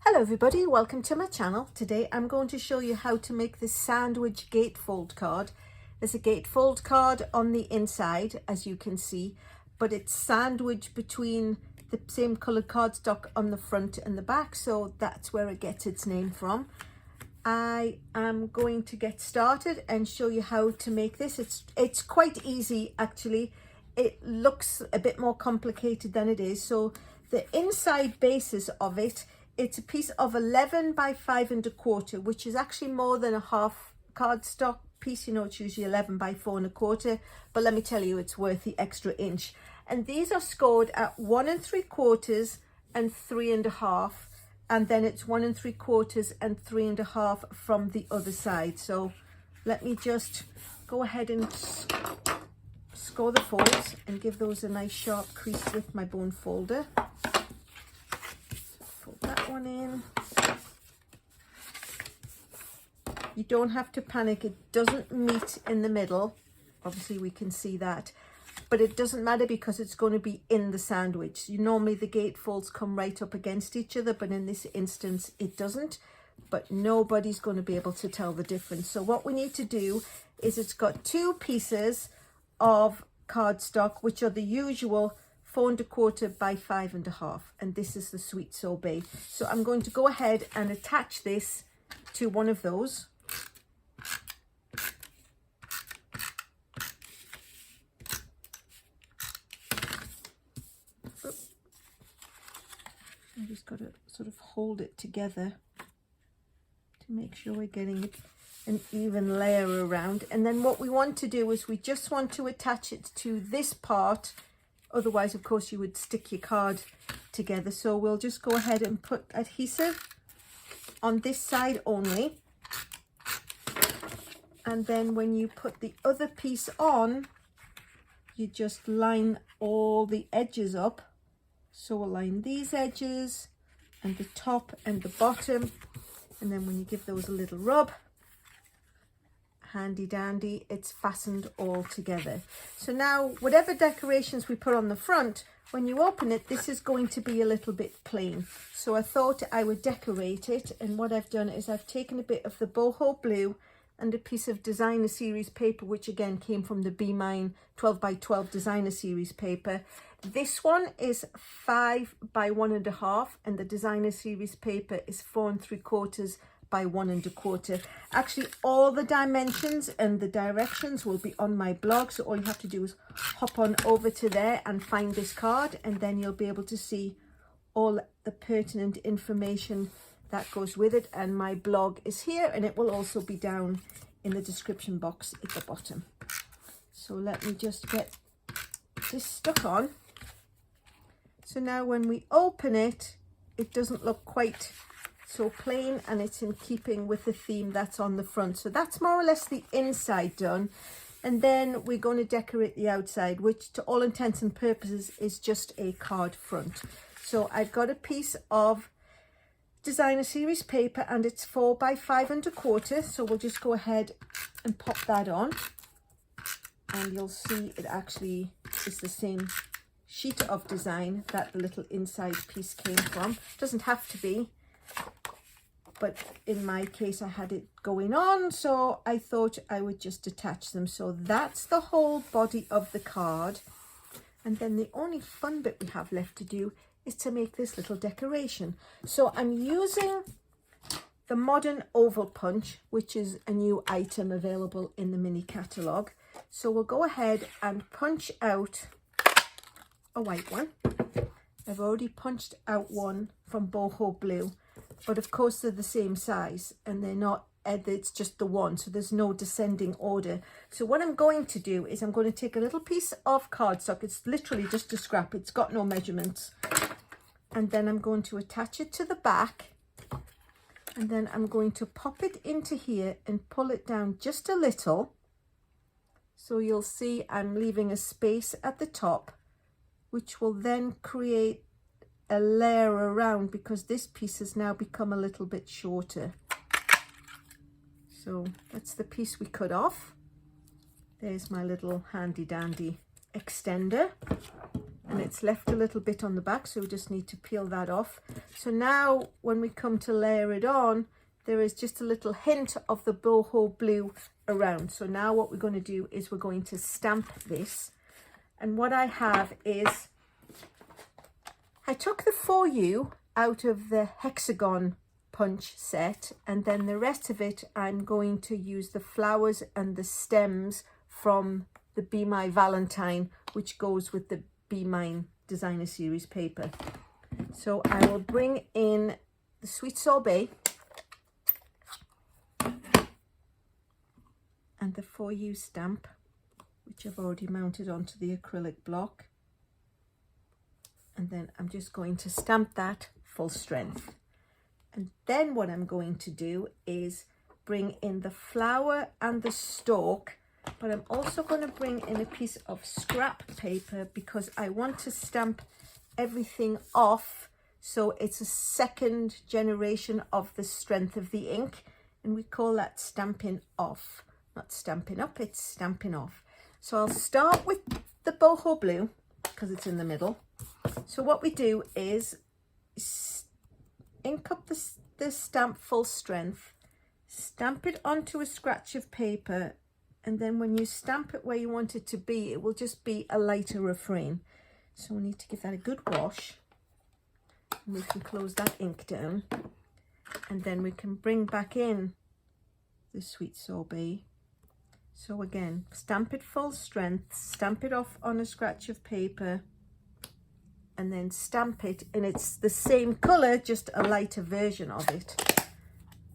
Hello everybody, welcome to my channel. Today I'm going to show you how to make this sandwich gatefold card. There's a gatefold card on the inside, as you can see, but it's sandwiched between the same coloured cardstock on the front and the back, so that's where it gets its name from. I am going to get started and show you how to make this. It's quite easy actually. It looks a bit more complicated than it is. So the inside basis of it, it's a piece of 11 by 5 1/4, which is actually more than a half cardstock piece. You know, it's usually 11 by 4 1/4, but let me tell you, it's worth the extra inch. And these are scored at 1 3/4 and 3 1/2, and then it's 1 3/4 and 3 1/2 from the other side. So let me just go ahead and score the folds and give those a nice sharp crease with my bone folder. Fold that one in. You don't have to panic, it doesn't meet in the middle. Obviously we can see that, but it doesn't matter because it's going to be in the sandwich. Normally the gatefolds come right up against each other, but in this instance it doesn't. But nobody's going to be able to tell the difference. So what we need to do is, it's got two pieces of cardstock, which are the usual 4 1/4 by 5 1/2, and this is the sweet sorbet. So I'm going to go ahead and attach this to one of those. I just got to sort of hold it together to make sure we're getting an even layer around. And then what we want to do is we just want to attach it to this part. Otherwise, of course, you would stick your card together. So we'll just go ahead and put adhesive on this side only. And then when you put the other piece on, you just line all the edges up. So we'll line these edges and the top and the bottom. And then when you give those a little rub, handy dandy, it's fastened all together. So now whatever decorations we put on the front, when you open it, this is going to be a little bit plain. So I thought I would decorate it, and what I've done is I've taken a bit of the boho blue and a piece of designer series paper, which again came from the Be Mine 12 by 12 designer series paper. This one is 5 by 1 1/2, and the designer series paper is 4 3/4 by 1 1/4. Actually, all the dimensions and the directions will be on my blog, so all you have to do is hop on over to there and find this card, and then you'll be able to see all the pertinent information that goes with it. And my blog is here, and it will also be down in the description box at the bottom. So let me just get this stuck on. So now when we open it, it doesn't look quite so plain, and it's in keeping with the theme that's on the front. So that's more or less the inside done. And then we're going to decorate the outside, which to all intents and purposes is just a card front. So I've got a piece of designer series paper, and it's 4 by 5 1/4. So we'll just go ahead and pop that on, and you'll see it actually is the same sheet of design that the little inside piece came from. Doesn't have to be, but in my case I had it going on, so I thought I would just attach them. So that's the whole body of the card. And then the only fun bit we have left to do is to make this little decoration. So I'm using the Modern Oval Punch, which is a new item available in the mini catalogue. So we'll go ahead and punch out a white one. I've already punched out one from boho blue, but of course they're the same size, and they're not, it's just the one, so there's no descending order. So what I'm going to do is I'm going to take a little piece of cardstock. It's literally just a scrap, it's got no measurements, and then I'm going to attach it to the back, and then I'm going to pop it into here and pull it down just a little. So you'll see I'm leaving a space at the top, which will then create a layer around, because this piece has now become a little bit shorter. So that's the piece we cut off. There's my little handy dandy extender. and it's left a little bit on the back, so we just need to peel that off. So now when we come to layer it on, there is just a little hint of the boho blue around. So now what we're going to do is we're going to stamp this. And what I have is, I took the 4U out of the hexagon punch set, and then the rest of it I'm going to use the flowers and the stems from the Be My Valentine, which goes with the Be Mine Designer Series paper. So I will bring in the Sweet Sorbet and the 4U stamp, which I've already mounted onto the acrylic block. And then I'm just going to stamp that full strength. And then what I'm going to do is bring in the flower and the stalk, but I'm also going to bring in a piece of scrap paper because I want to stamp everything off, so it's a second generation of the strength of the ink, and we call that stamping off. Not stamping up, it's stamping off. So I'll start with the boho blue because it's in the middle. So what we do is ink up the stamp full strength, stamp it onto a scratch of paper, and then when you stamp it where you want it to be, it will just be a lighter refrain. So we need to give that a good wash, and we can close that ink down, and then we can bring back in the Sweet Sorbet. So again, stamp it full strength, stamp it off on a scratch of paper, and then stamp it, and it's the same colour, just a lighter version of it.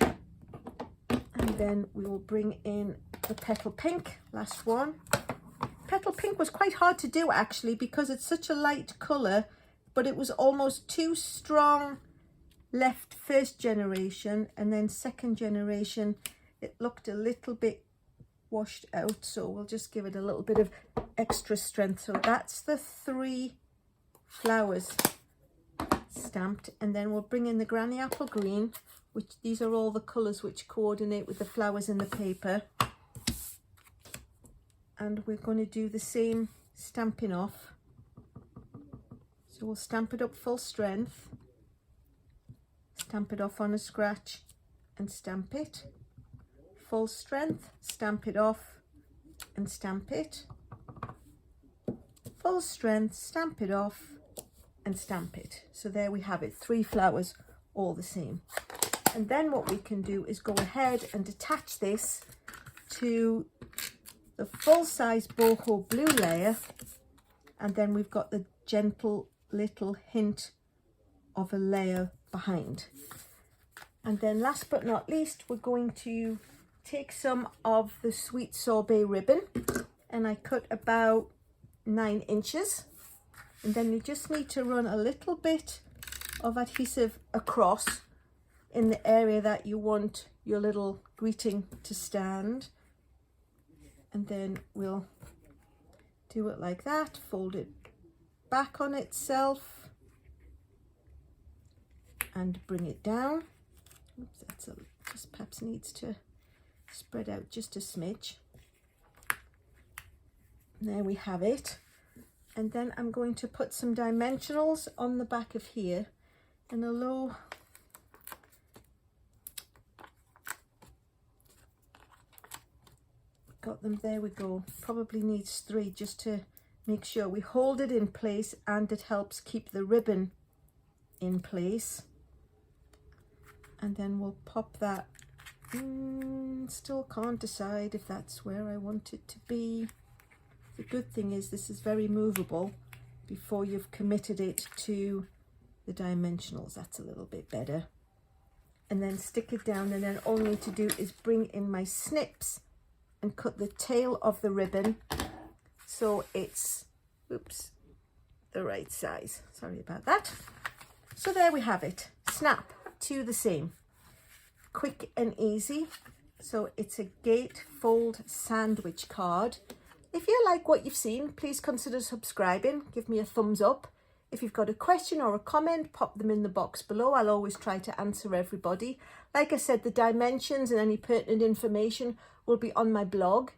And then we will bring in the Petal Pink, last one. Petal Pink was quite hard to do actually because it's such a light colour, but it was almost too strong left first generation, and then second generation it looked a little bit washed out, so we'll just give it a little bit of extra strength. So that's the 3 flowers stamped, and then we'll bring in the Granny Apple Green, which these are all the colours which coordinate with the flowers in the paper, and we're going to do the same stamping off. So we'll stamp it up full strength, stamp it off on a scratch and stamp it, full strength, stamp it off and stamp it, full strength, stamp it off and stamp it. So there we have it, 3 flowers all the same. And then what we can do is go ahead and attach this to the full size boho blue layer, and then we've got the gentle little hint of a layer behind. And then last but not least, we're going to take some of the Sweet Sorbet ribbon, and I cut about 9 inches, and then you just need to run a little bit of adhesive across in the area that you want your little greeting to stand, and then we'll do it like that, fold it back on itself and bring it down. Oops, that's just perhaps needs to spread out just a smidge. And there we have it. And then I'm going to put some dimensionals on the back of here, and although got them, there we go, probably needs 3 just to make sure we hold it in place, and it helps keep the ribbon in place. And then we'll pop that, still can't decide if that's where I want it to be. The good thing is this is very movable before you've committed it to the dimensionals. That's a little bit better. And then stick it down, and then all I need to do is bring in my snips and cut the tail of the ribbon so it's, oops, the right size. Sorry about that. So there we have it. Snap to the seam. Quick and easy. So it's a gatefold sandwich card. If you like what you've seen, please consider subscribing. Give me a thumbs up. If you've got a question or a comment, pop them in the box below. I'll always try to answer everybody. Like I said, the dimensions and any pertinent information will be on my blog.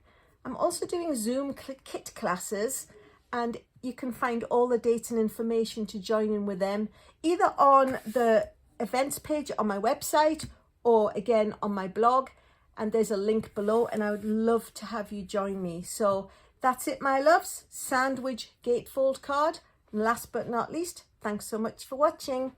I'm also doing Zoom kit classes, and you can find all the dates and information to join in with them, either on the events page on my website or again on my blog, and there's a link below, and I would love to have you join me. So that's it, my loves. Sandwich gatefold card. And last but not least, thanks so much for watching.